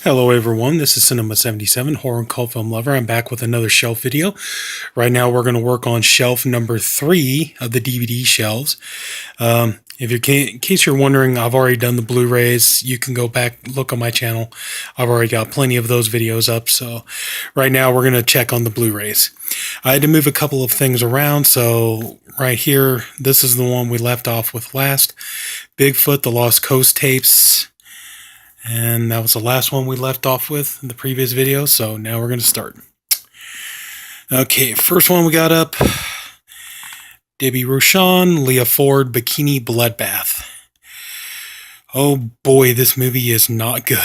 Hello everyone, this is Sinema77, horror and cult film lover. I'm back with another shelf video. Right now we're going to work on shelf number 3 of the DVD shelves. In case you're wondering, I've already done the Blu-rays. You can go back, look on my channel. I've already got plenty of those videos up, so right now we're going to check on the Blu-rays. I had to move a couple of things around, so right here, this is the one we left off with last. Bigfoot, the Lost Coast tapes. And that was the last one we left off with in the previous video, so now we're going to start. Okay, first one we got up. Debbie Rochon, Leah Ford, Bikini Bloodbath. Oh boy, this movie is not good.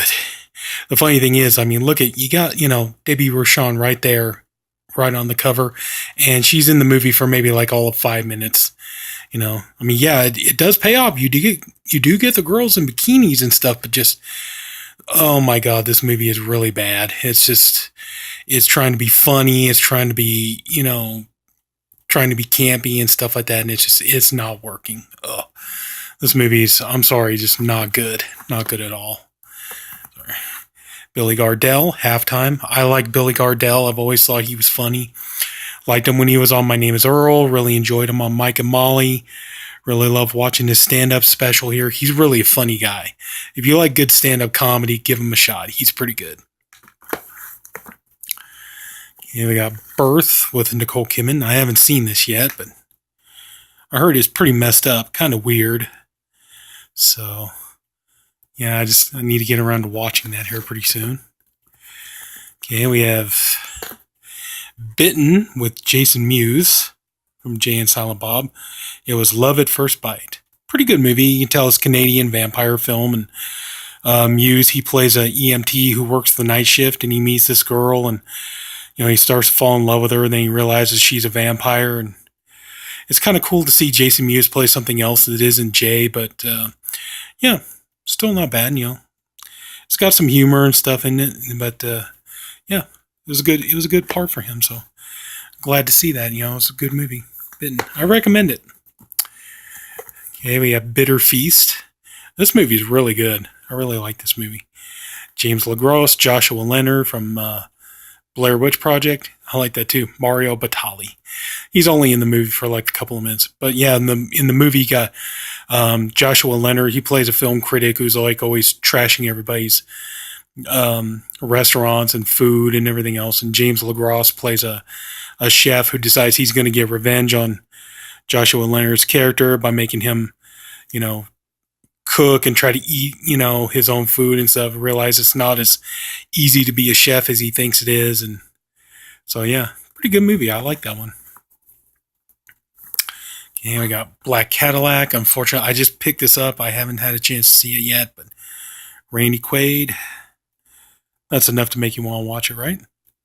The funny thing is, I mean, look at, you got, Debbie Rochon right there, right on the cover, and she's in the movie for maybe like all of 5 minutes. I mean, yeah, it does pay off. You do get the girls in bikinis and stuff, but just, oh my God, this movie is really bad. It's trying to be funny. It's trying to be, trying to be campy and stuff like that. And it's not working. Ugh. This movie's, I'm sorry, just not good. Not good at all. Sorry. Billy Gardell, Halftime. I like Billy Gardell. I've always thought he was funny. Liked him when he was on My Name is Earl. Really enjoyed him on Mike and Molly. Really love watching his stand-up special here. He's really a funny guy. If you like good stand-up comedy, give him a shot. He's pretty good. Okay, we got Birth with Nicole Kidman. I haven't seen this yet, but I heard it's pretty messed up. Kind of weird. So, yeah, I need to get around to watching that here pretty soon. Okay, we have Bitten with Jason Mewes from Jay and Silent Bob. It was Love at First Bite. Pretty good movie. You can tell it's Canadian vampire film. And Mewes, he plays a EMT who works the night shift, and he meets this girl, and he starts to fall in love with her, and then he realizes she's a vampire. And it's kind of cool to see Jason Mewes play something else that isn't Jay, but yeah, still not bad. It's got some humor and stuff in it, but yeah. It was a good part for him, so glad to see that. It's a good movie. I recommend it. Okay, we have Bitter Feast. This movie is really good. I really like this movie. James LaGrosse, Joshua Leonard from Blair Witch Project. I like that too. Mario Batali. He's only in the movie for like a couple of minutes, but yeah, in the movie you got Joshua Leonard. He plays a film critic who's like always trashing everybody's restaurants and food and everything else, and James LaGrosse plays a chef who decides he's going to get revenge on Joshua Leonard's character by making him cook and try to eat his own food and stuff. Realize it's not as easy to be a chef as he thinks it is, and so yeah, pretty good movie. I like that one. Okay, we got Black Cadillac. Unfortunately, I just picked this up. I haven't had a chance to see it yet, but Randy Quaid. That's enough to make you want to watch it, right?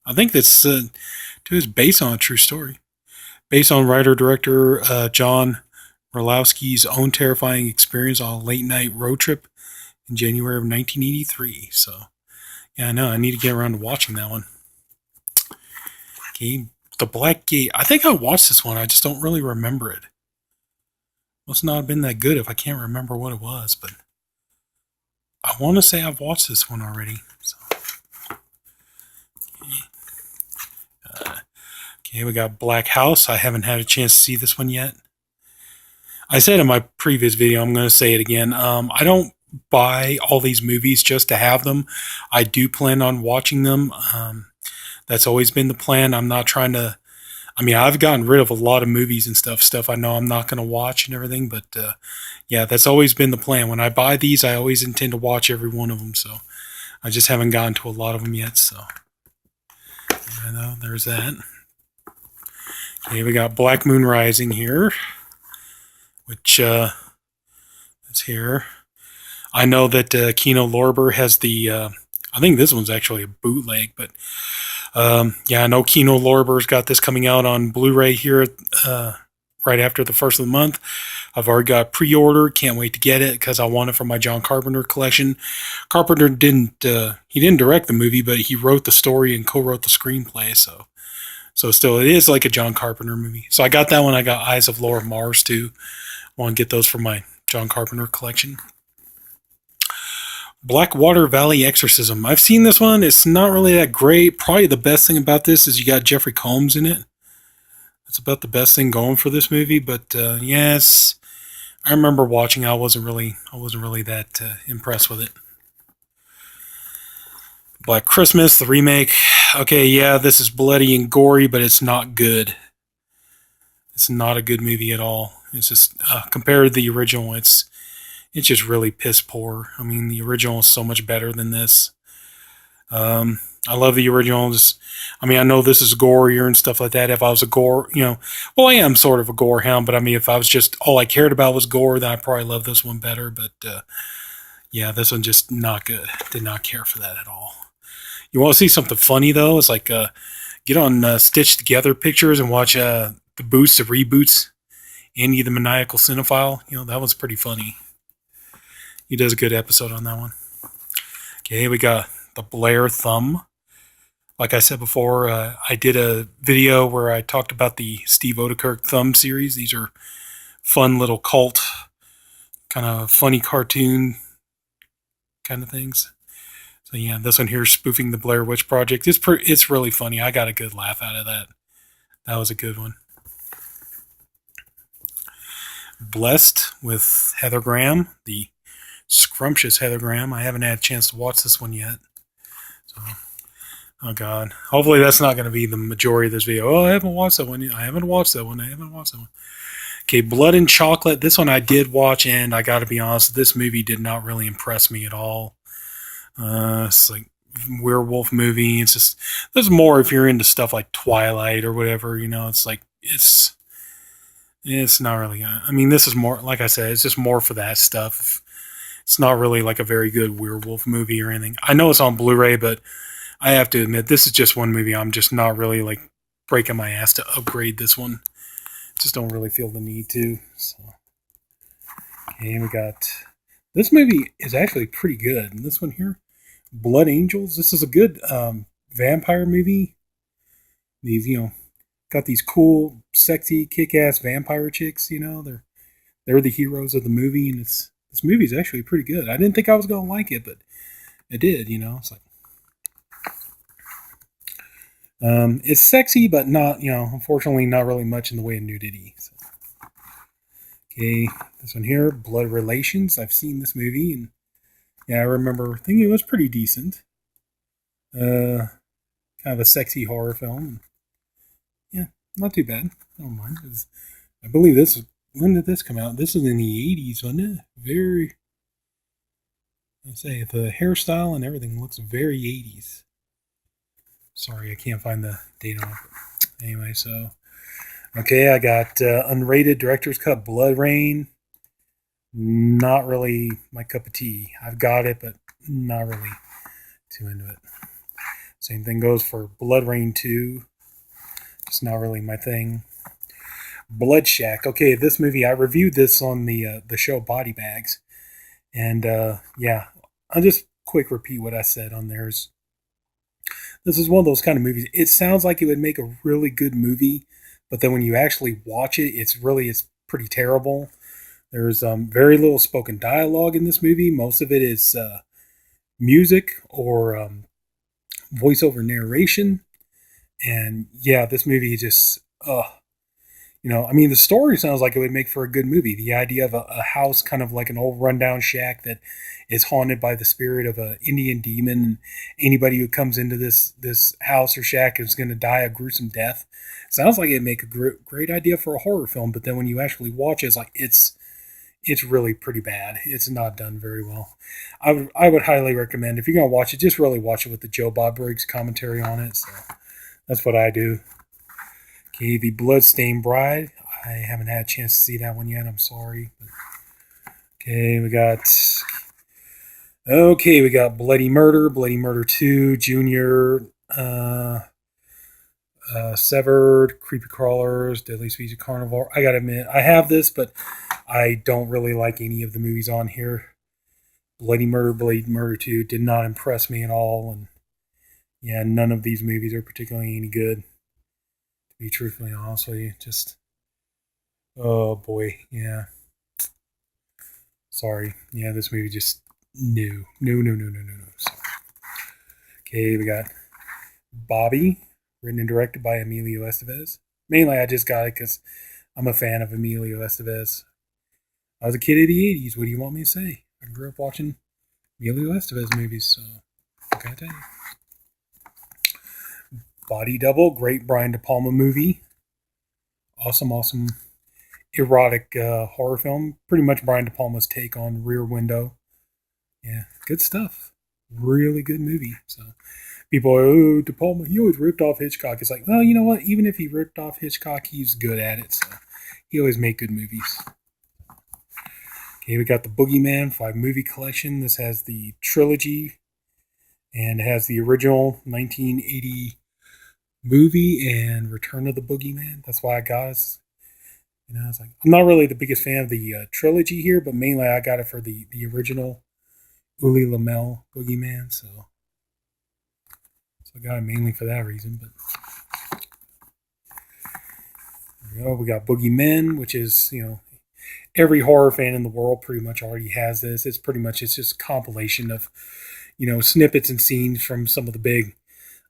I think that's it's based on a true story. Based on writer-director John Orlowski's own terrifying experience on a late-night road trip in January of 1983. So, yeah, I know. I need to get around to watching that one. Okay, The Black Gate. I think I watched this one. I just don't really remember it. Must not have been that good if I can't remember what it was, but I want to say I've watched this one already. So. Okay, we got Black House. I haven't had a chance to see this one yet. I said in my previous video, I'm going to say it again. I don't buy all these movies just to have them. I do plan on watching them. That's always been the plan. I'm not trying to... I mean, I've gotten rid of a lot of movies and stuff I know I'm not going to watch and everything, but yeah, that's always been the plan. When I buy these, I always intend to watch every one of them, so I just haven't gotten to a lot of them yet, so... I know, there's that. Okay, we got Black Moon Rising here, which is here. I know that Kino Lorber has the, I think this one's actually a bootleg, but yeah, I know Kino Lorber's got this coming out on Blu-ray here right after the first of the month. I've already got pre-order. Can't wait to get it because I want it for my John Carpenter collection. Carpenter didn't direct the movie, but he wrote the story and co-wrote the screenplay. So still, it is like a John Carpenter movie. So I got that one. I got Eyes of Laura Mars too. I want to get those for my John Carpenter collection. Blackwater Valley Exorcism. I've seen this one. It's not really that great. Probably the best thing about this is you got Jeffrey Combs in it. That's about the best thing going for this movie. But yes, I remember watching. I wasn't really that impressed with it. Black Christmas, the remake. Okay, yeah, this is bloody and gory, but it's not good. It's not a good movie at all. It's just compared to the original, it's just really piss poor. I mean, the original is so much better than this. I love the original. I mean, I know this is gorier and stuff like that. If I was a gore, well, I am sort of a gore hound, but I mean, if I was just all I cared about was gore, then I probably love this one better. But yeah, this one just not good. Did not care for that at all. You want to see something funny though? It's like get on Stitched Together Pictures and watch the Boost of Reboots. Andy the Maniacal Cinephile. That one's pretty funny. He does a good episode on that one. Okay, we got the Blair Thumb. Like I said before, I did a video where I talked about the Steve Odekirk Thumb series. These are fun little cult, kind of funny cartoon kind of things. So yeah, this one here is spoofing the Blair Witch Project. It's really funny. I got a good laugh out of that. That was a good one. Blessed with Heather Graham, the scrumptious Heather Graham. I haven't had a chance to watch this one yet. So, oh God. Hopefully that's not going to be the majority of this video. Oh, I haven't watched that one. I haven't watched that one. Okay, Blood and Chocolate. This one I did watch, and I got to be honest, this movie did not really impress me at all. It's like werewolf movie. It's just, there's more if you're into stuff like Twilight or whatever, it's like, it's not really, I mean, this is more, like I said, it's just more for that stuff. It's not really like a very good werewolf movie or anything. I know it's on Blu-ray, but I have to admit, this is just one movie I'm just not really like breaking my ass to upgrade this one. Just don't really feel the need to. So. Okay, we got, this movie is actually pretty good. And this one here, Blood Angels. This is a good vampire movie. These, got these cool, sexy, kick-ass vampire chicks. They're the heroes of the movie, and this movie is actually pretty good. I didn't think I was gonna like it, but I did. It's like it's sexy, but not, unfortunately, not really much in the way of nudity. So. Okay, this one here, Blood Relations. I've seen this movie, and yeah, I remember thinking it was pretty decent. Kind of a sexy horror film. Yeah, not too bad. I don't mind. I believe this is, when did this come out? This was in the 80s, wasn't it? Very, I say, the hairstyle and everything looks very 80s. Sorry, I can't find the date on it. Anyway, so, okay, I got unrated director's cut Blood Rain. Not really my cup of tea. I've got it, but not really too into it. Same thing goes for Blood Rain 2. It's not really my thing. Blood Shack. Okay, this movie, I reviewed this on the show Body Bags. And yeah, I'll just quick repeat what I said on theirs. This is one of those kind of movies. It sounds like it would make a really good movie, but then when you actually watch it, it's pretty terrible. There's very little spoken dialogue in this movie. Most of it is music or voiceover narration. And yeah, this movie just, I mean, the story sounds like it would make for a good movie. The idea of a house, kind of like an old rundown shack that is haunted by the spirit of an Indian demon. And anybody who comes into this house or shack is going to die a gruesome death. Sounds like it'd make a great idea for a horror film, but then when you actually watch it, it's like it's really pretty bad. It's not done very well. I would highly recommend, if you're going to watch it, just really watch it with the Joe Bob Briggs commentary on it. So that's what I do. Okay, The Bloodstained Bride. I haven't had a chance to see that one yet. I'm sorry. Okay, we got Bloody Murder, Bloody Murder 2, Junior, Severed, Creepy Crawlers, Deadly Species of Carnivore. I gotta admit, I have this, but I don't really like any of the movies on here. Bloody Murder 2 did not impress me at all, and yeah, none of these movies are particularly any good. To be truthfully honest with you, just, oh boy, yeah. Sorry, yeah, this movie just No, no, no, no, no, no, no. So, okay, we got Bobby, written and directed by Emilio Estevez. Mainly, I just got it because I'm a fan of Emilio Estevez. I was a kid of the '80s. What do you want me to say? I grew up watching Emilio Estevez movies, so what can I tell you? Body Double, great Brian De Palma movie. Awesome, awesome erotic horror film. Pretty much Brian De Palma's take on Rear Window. Yeah, good stuff. Really good movie. So people are, oh, De Palma, he always ripped off Hitchcock. It's like, well, you know what? Even if he ripped off Hitchcock, he's good at it. So he always made good movies. Okay, we got the Boogeyman 5 movie collection. This has the trilogy and has the original 1980 movie and Return of the Boogeyman. That's why I got it. You know, it's like I'm not really the biggest fan of the trilogy here, but mainly I got it for the original Uli Lamel Boogeyman. So I got it mainly for that reason. But there we go. We got Boogeymen, which is every horror fan in the world pretty much already has this. It's just a compilation of snippets and scenes from some of the big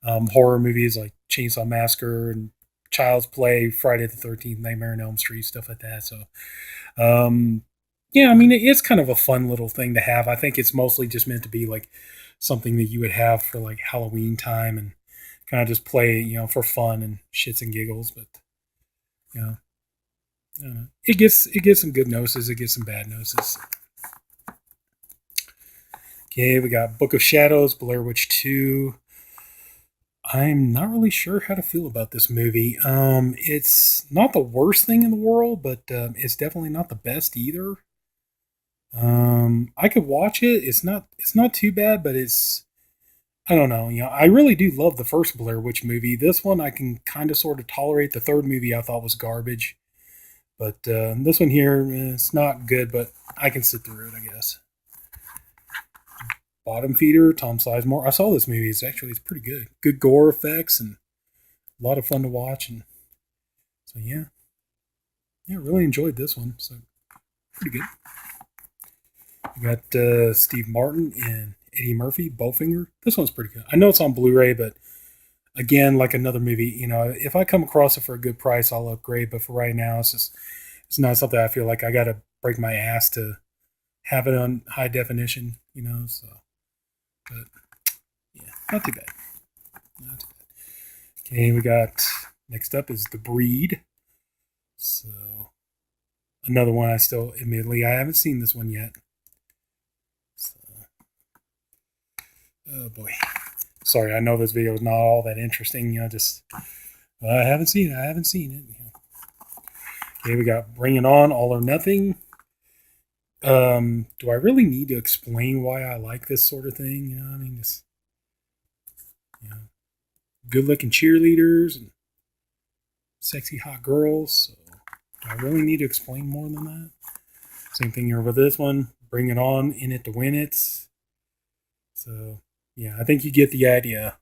horror movies like Chainsaw Massacre and Child's Play, Friday the 13th, Nightmare on Elm Street, stuff like that. So, yeah, I mean, it's kind of a fun little thing to have. I think it's mostly just meant to be like something that you would have for like Halloween time and kind of just play, for fun and shits and giggles. But, you know, I don't know. It gets some good notices, it gets some bad notices. Okay, we got Book of Shadows, Blair Witch 2. I'm not really sure how to feel about this movie. It's not the worst thing in the world, but it's definitely not the best either. I could watch it. It's not too bad, but I don't know. I really do love the first Blair Witch movie. This one I can kind of sort of tolerate. The third movie I thought was garbage, but this one here it's not good, but I can sit through it, I guess. Bottom Feeder, Tom Sizemore. I saw this movie. It's pretty good. Good gore effects and a lot of fun to watch. And so yeah, really enjoyed this one. So pretty good. We got Steve Martin and Eddie Murphy, Bowfinger. This one's pretty good. I know it's on Blu-ray, but again, like another movie, if I come across it for a good price, I'll upgrade. But for right now, it's not something I feel like I got to break my ass to have it on high definition. So. But yeah, not too bad. Not too bad. Okay, we got next up is The Breed. So another one admittedly I haven't seen this one yet. So, oh boy. Sorry, I know this video is not all that interesting. I haven't seen it. I haven't seen it. Okay, we got Bring It On, All or Nothing. Do I really need to explain why I like this sort of thing? I mean, just good-looking cheerleaders and sexy hot girls. So, do I really need to explain more than that? Same thing here with this one. Bring It On, In It to Win It. So, yeah, I think you get the idea.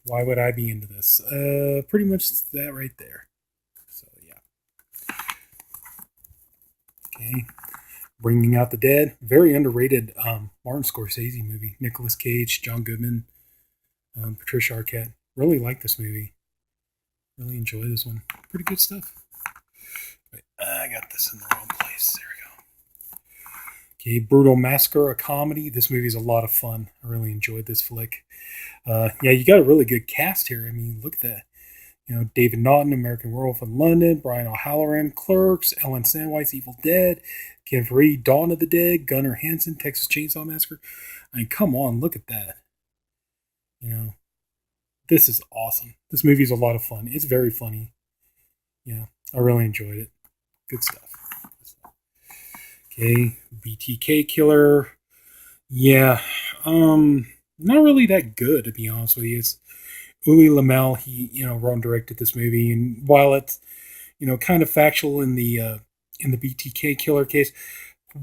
Why would I be into this? Pretty much that right there. So, yeah. Okay. Bringing Out the Dead. Very underrated Martin Scorsese movie. Nicolas Cage, John Goodman, Patricia Arquette. Really like this movie. Really enjoy this one. Pretty good stuff. Wait, I got this in the wrong place. There we go. Okay, Brutal Massacre, a comedy. This movie is a lot of fun. I really enjoyed this flick. Yeah, you got a really good cast here. I mean, look at that. David Naughton, American Werewolf in London, Brian O'Halloran, Clerks, Ellen Sandwhite's Evil Dead, Ken Faree, Dawn of the Dead, Gunnar Hansen, Texas Chainsaw Massacre. I mean, come on, look at that. This is awesome. This movie is a lot of fun. It's very funny. Yeah, I really enjoyed it. Good stuff. Okay, BTK Killer. Yeah, not really that good, to be honest with you. It's Uli Lamel. He wrote and directed this movie, and while it's kind of factual in the BTK Killer case,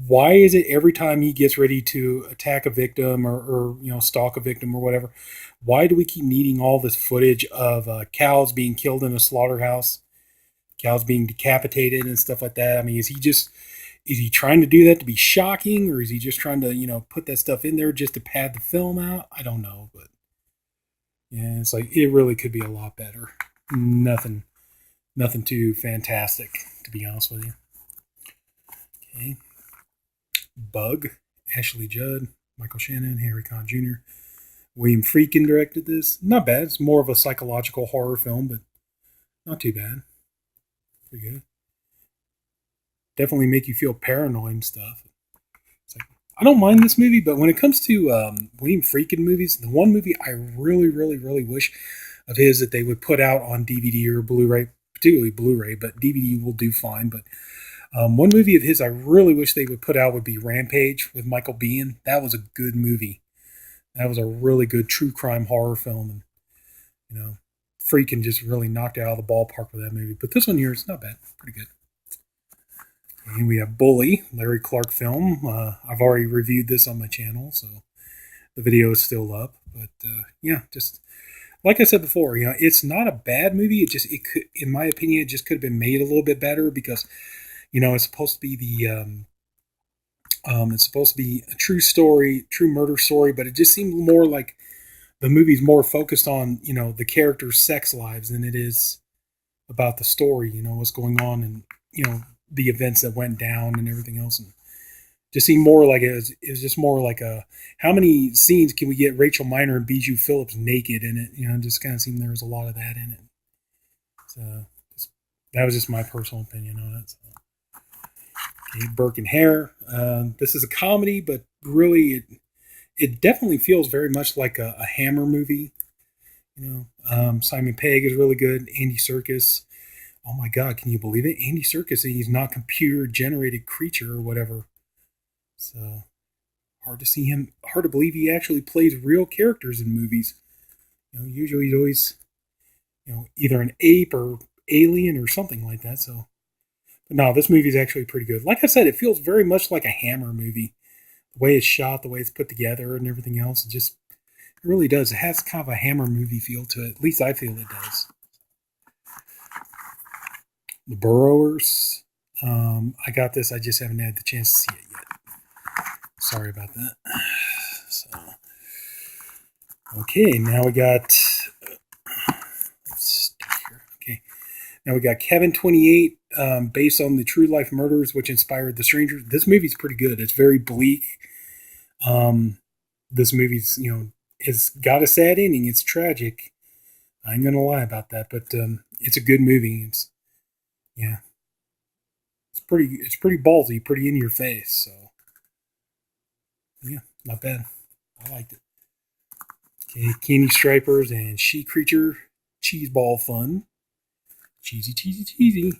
why is it every time he gets ready to attack a victim or stalk a victim or whatever, why do we keep needing all this footage of cows being killed in a slaughterhouse, cows being decapitated and stuff like that? I mean, is is he trying to do that to be shocking, or is he just trying to, put that stuff in there just to pad the film out? I don't know, but yeah, it's like it really could be a lot better. Nothing, nothing too fantastic, to be honest with you. Okay, Bug, Ashley Judd, Michael Shannon, Henry Conn Jr. William Friedkin directed this. Not bad. It's more of a psychological horror film, but not too bad. Pretty good. Definitely make you feel paranoid and stuff. It's like, I don't mind this movie, but when it comes to William Friedkin movies, the one movie I really, really, really wish of his that they would put out on DVD or Blu-ray, particularly Blu-ray, but DVD will do fine. But one movie of his I really wish they would put out would be Rampage with Michael Biehn. That was a good movie. That was a really good true crime horror film. And, Friedkin just really knocked it out of the ballpark with that movie. But this one here, it's not bad. Pretty good. And we have Bully, Larry Clark film. I've already reviewed this on my channel, so the video is still up. But yeah, just like I said before, it's not a bad movie. It could, in my opinion, it just could have been made a little bit better because, it's supposed to be it's supposed to be a true story, true murder story, but it just seemed more like the movie's more focused on, the characters' sex lives than it is about the story, what's going on and, the events that went down and everything else. And just seemed more like it was just more like how many scenes can we get Rachel Miner and Bijou Phillips naked in it? Just kind of seemed there was a lot of that in it. So that was just my personal opinion on it. So. Okay, Burke and Hare. This is a comedy, but really it definitely feels very much like a Hammer movie. Simon Pegg is really good. Andy Serkis. Oh my God, can you believe it? Andy Serkis, he's not computer-generated creature or whatever. So, hard to see him, hard to believe he actually plays real characters in movies. Usually he's always, either an ape or alien or something like that. So, but no, this movie is actually pretty good. Like I said, it feels very much like a Hammer movie. The way it's shot, the way it's put together and everything else, it really does. It has kind of a Hammer movie feel to it. At least I feel it does. The Burrowers. I got this. I just haven't had the chance to see it yet. Sorry about that. So, okay, now we got. Let's start here. Okay, now we got Kevin 28, based on the true life murders which inspired The Stranger. This movie's pretty good. It's very bleak. This movie's it's got a sad ending. It's tragic. I ain't gonna lie about that, but it's a good movie. Yeah, it's pretty ballsy, pretty in your face. So yeah, not bad. I liked it. Okay, Candy Stripers and She Creature Cheeseball Fun. Cheesy, cheesy, cheesy.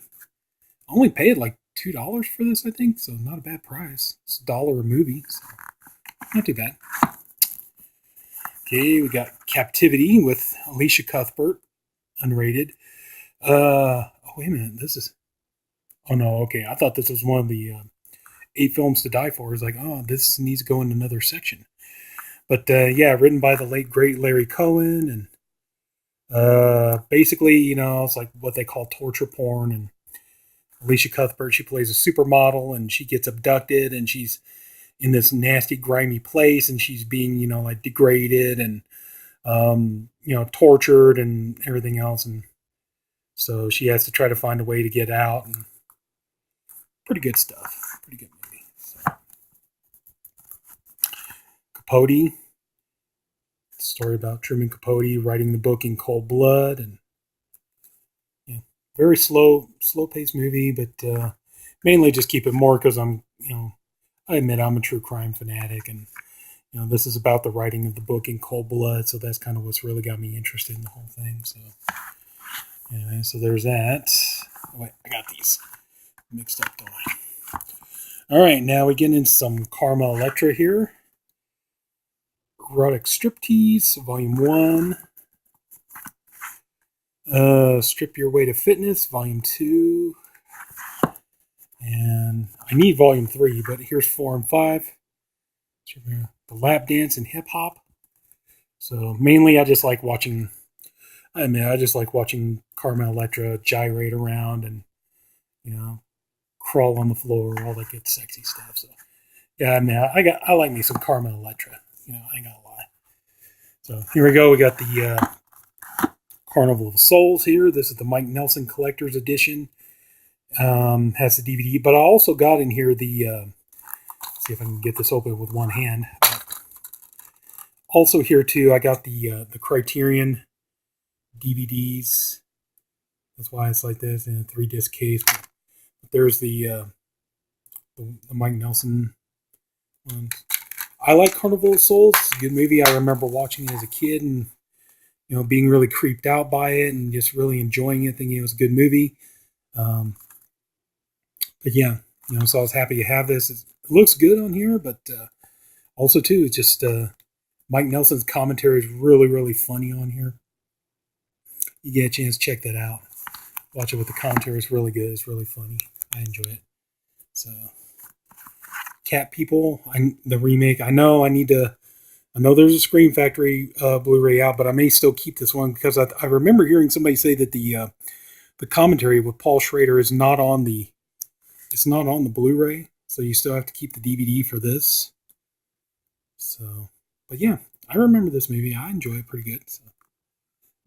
I only paid like $2 for this, I think, so not a bad price. It's $1 a movie, so not too bad. Okay, we got Captivity with Alicia Cuthbert, unrated. Oh, wait a minute. Oh, no, okay. I thought this was one of the 8 films to die for. It's like, oh, this needs to go in another section. But, yeah, written by the late, great Larry Cohen. And basically, it's like what they call torture porn. And Alicia Cuthbert, she plays a supermodel, and she gets abducted, and she's in this nasty, grimy place, and she's being, like degraded and, tortured and everything else. And so she has to try to find a way to get out. And pretty good stuff. Pretty good movie. So. Capote. Story about Truman Capote writing the book in cold blood. And very slow-paced movie, but mainly just keep it more because I'm, I admit I'm a true crime fanatic, and this is about the writing of the book in cold blood, so that's kind of what's really got me interested in the whole thing. So anyway, so there's that. Oh, wait, I got these mixed up, don't I? All right, now we get into some Karma Electra here. Erotic Striptease, Volume 1. Strip Your Way to Fitness, Volume 2. And I need Volume 3, but here's 4 and 5. The Lap Dance and Hip Hop. So mainly I just like watching, Karma Electra gyrate around and, crawl on the floor, all that good sexy stuff. So yeah, I mean, I like me some Carmen Electra. I ain't gonna lie. So here we go. We got the Carnival of Souls here. This is the Mike Nelson Collector's Edition. Has the DVD, but I also got in here the. See if I can get this open with one hand. Also here too, I got the Criterion DVDs. That's why it's like this in a 3-disc case. But there's the Mike Nelson one. I like Carnival of Souls. It's a good movie. I remember watching it as a kid and being really creeped out by it and just really enjoying it, thinking it was a good movie. But yeah, so I was happy to have this. It looks good on here, but also too, it's just Mike Nelson's commentary is really, really funny on here. You get a chance, check that out. Watch it with the commentary. It's really good. It's really funny. I enjoy it. So, Cat People, the remake. I know there's a Scream Factory Blu-ray out, but I may still keep this one because I remember hearing somebody say that the commentary with Paul Schrader is not on the Blu-ray, so you still have to keep the DVD for this. So, but yeah, I remember this movie. I enjoy it pretty good. So,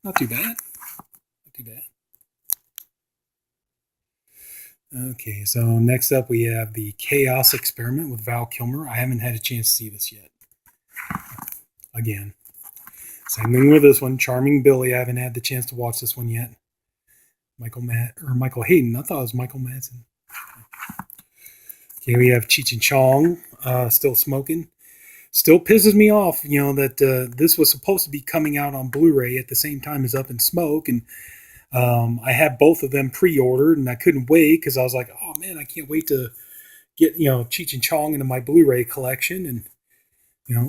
not too bad. Not too bad. Okay, so next up we have the Chaos Experiment with Val Kilmer. I haven't had a chance to see this yet. Again, same thing with this one. Charming Billy. I haven't had the chance to watch this one yet. Michael Hayden. I thought it was Michael Madsen. Okay, we have Cheech and Chong, Still Smoking. Still pisses me off, that this was supposed to be coming out on Blu-ray at the same time as Up in Smoke, and I had both of them pre-ordered, and I couldn't wait because I was like, oh man, I can't wait to get Cheech and Chong into my Blu-ray collection. And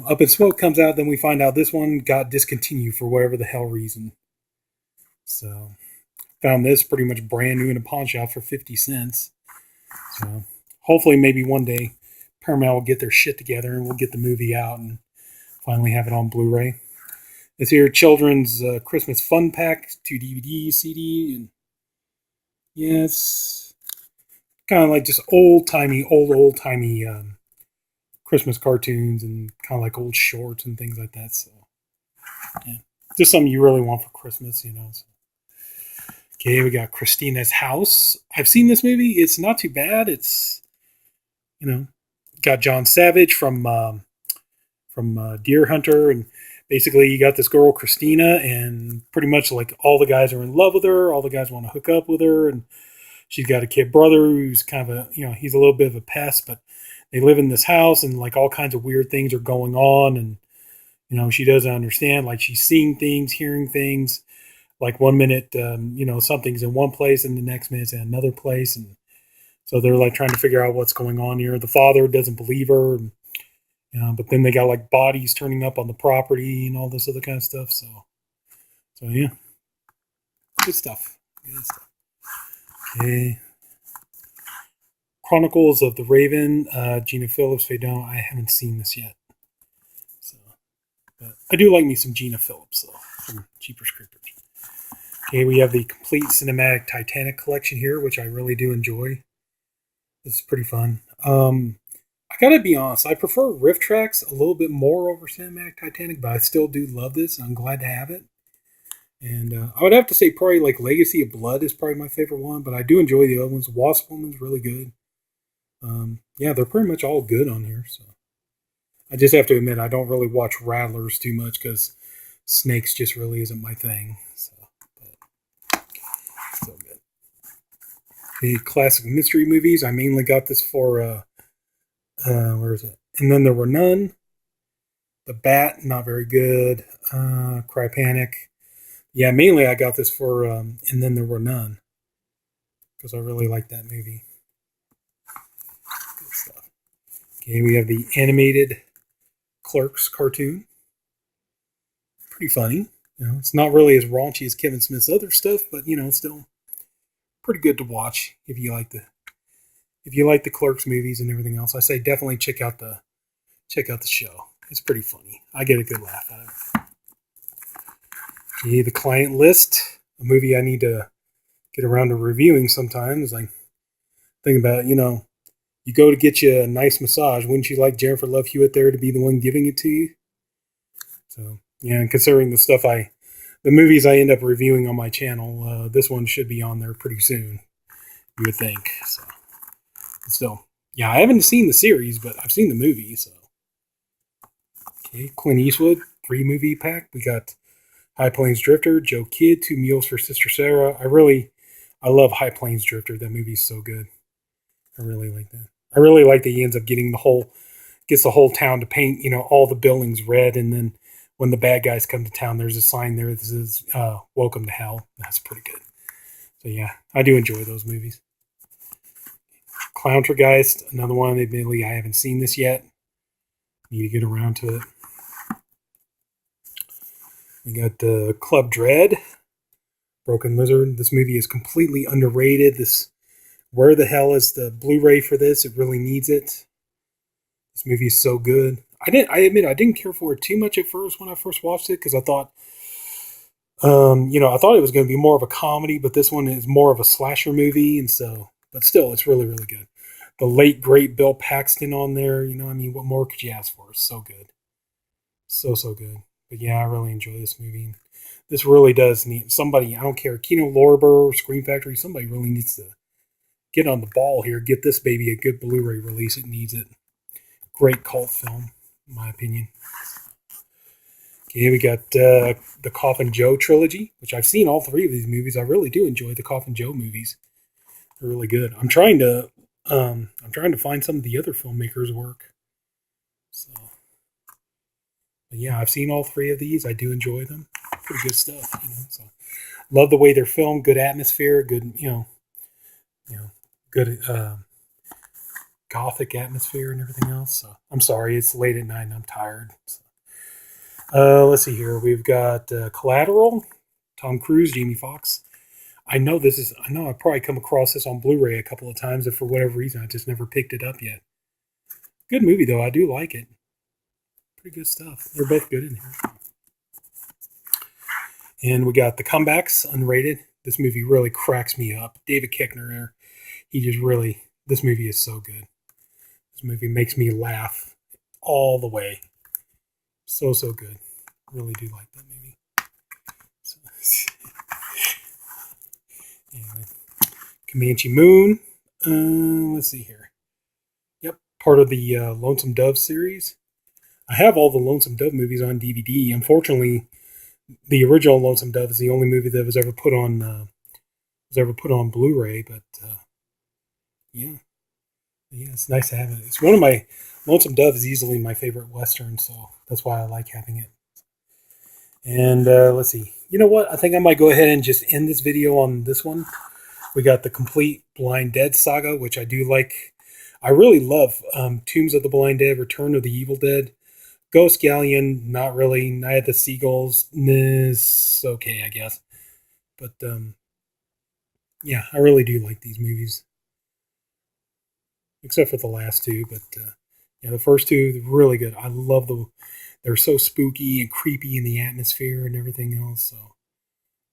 Up in Smoke comes out, then we find out this one got discontinued for whatever the hell reason. So found this pretty much brand new in a pawn shop for 50 cents. So hopefully maybe one day Paramount will get their shit together and we'll get the movie out and finally have it on Blu-ray. It's here, Children's Christmas Fun Pack, 2 DVD, CD, and yeah, it's kind of like just old-timey Christmas cartoons and kind of like old shorts and things like that. So, yeah, just something you really want for Christmas, So. Okay, we got Christina's House. I've seen this movie. It's not too bad. It's, got John Savage from Deer Hunter, and basically you got this girl Christina, and pretty much like all the guys are in love with her. All the guys want to hook up with her, and she's got a kid brother who's kind of he's a little bit of a pest, but they live in this house, and like all kinds of weird things are going on, and she doesn't understand. Like she's seeing things, hearing things. Like one minute, something's in one place, and the next minute it's in another place, and so they're like trying to figure out what's going on here. The father doesn't believe her, and, but then they got like bodies turning up on the property and all this other kind of stuff. So yeah, good stuff. Good stuff. Okay, Chronicles of the Raven, Gina Phillips. If you don't, I haven't seen this yet. So, but I do like me some Gina Phillips though from Jeepers Creepers. Okay, we have the complete cinematic Titanic collection here, which I really do enjoy. This is pretty fun. I gotta be honest, I prefer riff tracks a little bit more over cinematic Titanic, but I still do love this. I'm glad to have it. And I would have to say probably like Legacy of Blood is probably my favorite one, but I do enjoy the other ones. Wasp Woman's really good. Yeah, they're pretty much all good on here. So I just have to admit I don't really watch Rattlers too much because snakes just really isn't my thing. So, but still good. The classic mystery movies. I mainly got this for where is it? And Then There Were None. The Bat, not very good. Cry Panic. Yeah, mainly I got this for And Then There Were None because I really like that movie. Good stuff. Okay, we have the animated Clerks cartoon. Pretty funny. It's not really as raunchy as Kevin Smith's other stuff, but still pretty good to watch if you like the Clerks movies and everything else. I say definitely check out the show. It's pretty funny. I get a good laugh out of it. Okay, The Client List, a movie I need to get around to reviewing sometime. Is like Think about, you go to get you a nice massage. Wouldn't you like Jennifer Love Hewitt there to be the one giving it to you? So, yeah, and considering the movies I end up reviewing on my channel, this one should be on there pretty soon, you would think. So, still, yeah, I haven't seen the series, but I've seen the movie. So, okay, Clint Eastwood 3-movie pack. We got High Plains Drifter, Joe Kidd, Two Mules for Sister Sarah. I love High Plains Drifter. That movie's so good. I really like that. I really like that he ends up gets the whole town to paint, all the buildings red, and then when the bad guys come to town, there's a sign there that says "Welcome to Hell." That's pretty good. So yeah, I do enjoy those movies. Clowntergeist, another one. Admittedly, I haven't seen this yet. Need to get around to it. We got Club Dread, Broken Lizard. This movie is completely underrated. Where the hell is the Blu-ray for this? It really needs it. This movie is so good. I admit I didn't care for it too much at first when I first watched it, because I thought, I thought it was going to be more of a comedy, but this one is more of a slasher movie, but still, it's really, really good. The late great Bill Paxton on there, what more could you ask for? It's so good, so good. But yeah, I really enjoy this movie. This really does need somebody. I don't care, Kino Lorber, Scream Factory. Somebody really needs to get on the ball here. Get this baby a good Blu-ray release. It needs it. Great cult film, in my opinion. Okay, we got the Coffin Joe trilogy, which I've seen all 3 of these movies. I really do enjoy the Coffin Joe movies. They're really good. I'm trying to find some of the other filmmakers' work. So, but yeah, I've seen all 3 of these. I do enjoy them. Pretty good stuff, So, love the way they're filmed. Good atmosphere. Good, good gothic atmosphere and everything else. So I'm sorry, it's late at night and I'm tired. So, let's see here. We've got Collateral, Tom Cruise, Jamie Foxx. I know I've probably come across this on Blu-ray a couple of times, and for whatever reason, I just never picked it up yet. Good movie, though. I do like it. Pretty good stuff. They're both good in here. And we got The Comebacks, unrated. This movie really cracks me up. David Koechner there. This movie is so good. This movie makes me laugh all the way. So good. Really do like that movie. So, anyway. Comanche Moon. Let's see here. Yep, part of the Lonesome Dove series. I have all the Lonesome Dove movies on DVD. Unfortunately, the original Lonesome Dove is the only movie that was ever put on Blu-ray. But yeah, it's nice to have it. It's one of my Lonesome Dove is easily my favorite Western, so that's why I like having it. And let's see. You know what? I think I might go ahead and just end this video on this one. We got the complete Blind Dead saga, which I do like. I really love Tombs of the Blind Dead, Return of the Evil Dead. Ghost Galleon, not really. Night of the Seagulls, okay, I guess. But yeah, I really do like these movies. Except for the last 2, but yeah, the first 2, they're really good. I love they're so spooky and creepy in the atmosphere and everything else. So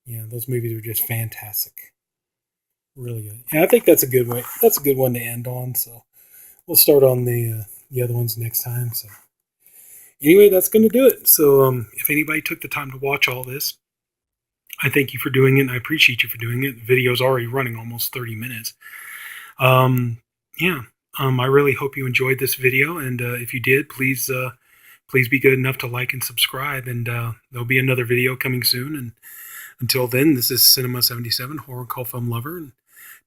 yeah, those movies are just fantastic. Really good. And I think that's a good way. That's a good one to end on. So we'll start on the other ones next time. So anyway, that's going to do it. So if anybody took the time to watch all this, I thank you for doing it, and I appreciate you for doing it. The video's already running almost 30 minutes. Yeah. I really hope you enjoyed this video, and if you did, please be good enough to like and subscribe, and there'll be another video coming soon. And until then, this is Sinema77, horror cult film lover, and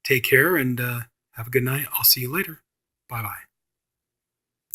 take care, and have a good night. I'll see you later. Bye-bye.